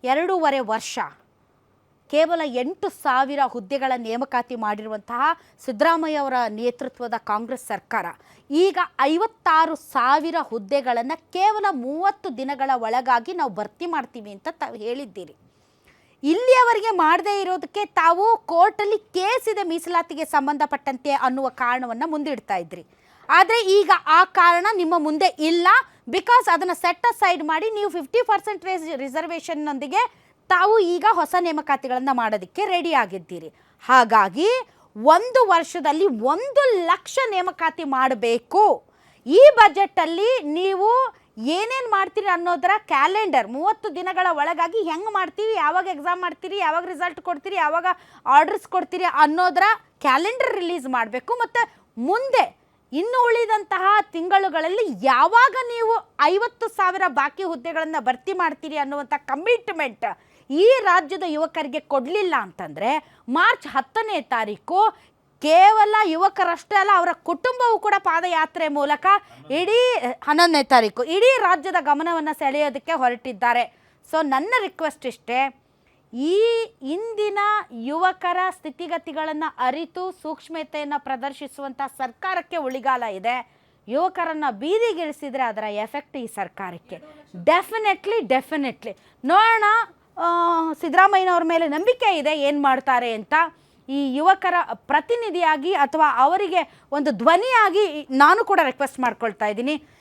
2.5 ವರ್ಷ ಕೇವಲ 8,000 ಹುದ್ದೆಗಳ ನೇಮಕಾತಿ ಮಾಡಿರುವಂತಹ ಸಿದ್ದರಾಮಯ್ಯ ಅವರ ನೇತೃತ್ವದ ಕಾಂಗ್ರೆಸ್ ಸರ್ಕಾರ ಈಗ 56,000 ಹುದ್ದೆಗಳನ್ನು ಕೇವಲ 30 ದಿನಗಳ ಒಳಗಾಗಿ ನಾವು ಭರ್ತಿ ಮಾಡ್ತೀವಿ ಅಂತ ತಾವು ಹೇಳಿದ್ದೀರಿ. ಇಲ್ಲಿಯವರೆಗೆ ಮಾಡದೇ ಇರೋದಕ್ಕೆ ತಾವು ಕೋರ್ಟಲ್ಲಿ ಕೇಸ್ ಇದೆ ಮೀಸಲಾತಿಗೆ ಸಂಬಂಧಪಟ್ಟಂತೆ ಅನ್ನುವ ಕಾರಣವನ್ನು ಮುಂದಿಡ್ತಾ ಇದ್ರಿ. ಆದರೆ ಈಗ ಆ ಕಾರಣ ನಿಮ್ಮ ಮುಂದೆ ಇಲ್ಲ. ಬಿಕಾಸ್ ಅದನ್ನು ಸೆಟ್ ಅಸೈಡ್ ಮಾಡಿ ನೀವು 50% ರಿಸರ್ವೇಷನ್ನೊಂದಿಗೆ ತಾವು ಈಗ ಹೊಸ ನೇಮಕಾತಿಗಳನ್ನು ಮಾಡೋದಕ್ಕೆ ರೆಡಿ ಆಗಿದ್ದೀರಿ. ಹಾಗಾಗಿ 1 ವರ್ಷದಲ್ಲಿ 1,00,000 ನೇಮಕಾತಿ ಮಾಡಬೇಕು. ಈ ಬಜೆಟಲ್ಲಿ ನೀವು ಏನೇನು ಮಾಡ್ತೀರಿ ಅನ್ನೋದರ ಕ್ಯಾಲೆಂಡರ್ 30 ದಿನಗಳ ಒಳಗಾಗಿ ಹೆಂಗೆ ಮಾಡ್ತೀವಿ, ಯಾವಾಗ ಎಕ್ಸಾಮ್ ಮಾಡ್ತೀರಿ, ಯಾವಾಗ ರಿಸಲ್ಟ್ ಕೊಡ್ತೀರಿ, ಯಾವಾಗ ಆರ್ಡರ್ಸ್ ಕೊಡ್ತೀರಿ ಅನ್ನೋದರ ಕ್ಯಾಲೆಂಡರ್ ರಿಲೀಸ್ ಮಾಡಬೇಕು. ಮತ್ತು ಮುಂದೆ ಇನ್ನು ಉಳಿದಂತಹ ತಿಂಗಳುಗಳಲ್ಲಿ ಯಾವಾಗ ನೀವು 50,000 ಬಾಕಿ ಹುದ್ದೆಗಳನ್ನು ಭರ್ತಿ ಮಾಡ್ತೀರಿ ಅನ್ನುವಂಥ ಕಮಿಟ್ಮೆಂಟ್ ಈ ರಾಜ್ಯದ ಯುವಕರಿಗೆ ಕೊಡಲಿಲ್ಲ ಅಂತಂದರೆ ಮಾರ್ಚ್ 10ನೇ ತಾರೀಕು ಕೇವಲ ಯುವಕರಷ್ಟೇ ಅಲ್ಲ, ಅವರ ಕುಟುಂಬವೂ ಕೂಡ ಪಾದಯಾತ್ರೆ ಮೂಲಕ ಇಡೀ 11ನೇ ತಾರೀಕು ಇಡೀ ರಾಜ್ಯದ ಗಮನವನ್ನು ಸೆಳೆಯೋದಕ್ಕೆ ಹೊರಟಿದ್ದಾರೆ. ಸೊ ನನ್ನ ರಿಕ್ವೆಸ್ಟ್ ಇಷ್ಟೇ, ಈ ಇಂದಿನ ಯುವಕರ ಸ್ಥಿತಿಗತಿಗಳನ್ನು ಅರಿತು ಸೂಕ್ಷ್ಮತೆಯನ್ನು ಪ್ರದರ್ಶಿಸುವಂಥ ಸರ್ಕಾರಕ್ಕೆ ಉಳಿಗಾಲ ಇದೆ. ಯುವಕರನ್ನು ಬೀದಿಗಿಳಿಸಿದರೆ ಅದರ ಎಫೆಕ್ಟ್ ಈ ಸರ್ಕಾರಕ್ಕೆ ಡೆಫಿನೆಟ್ಲಿ ನೋಡೋಣ. ಸಿದ್ದರಾಮಯ್ಯನವ್ರ ಮೇಲೆ ನಂಬಿಕೆ ಇದೆ ಏನು ಮಾಡ್ತಾರೆ ಅಂತ. ಈ ಯುವಕರ ಪ್ರತಿನಿಧಿಯಾಗಿ ಅಥವಾ ಅವರಿಗೆ ಒಂದು ಧ್ವನಿಯಾಗಿ ನಾನು ಕೂಡ ರಿಕ್ವೆಸ್ಟ್ ಮಾಡ್ಕೊಳ್ತಾ ಇದ್ದೀನಿ.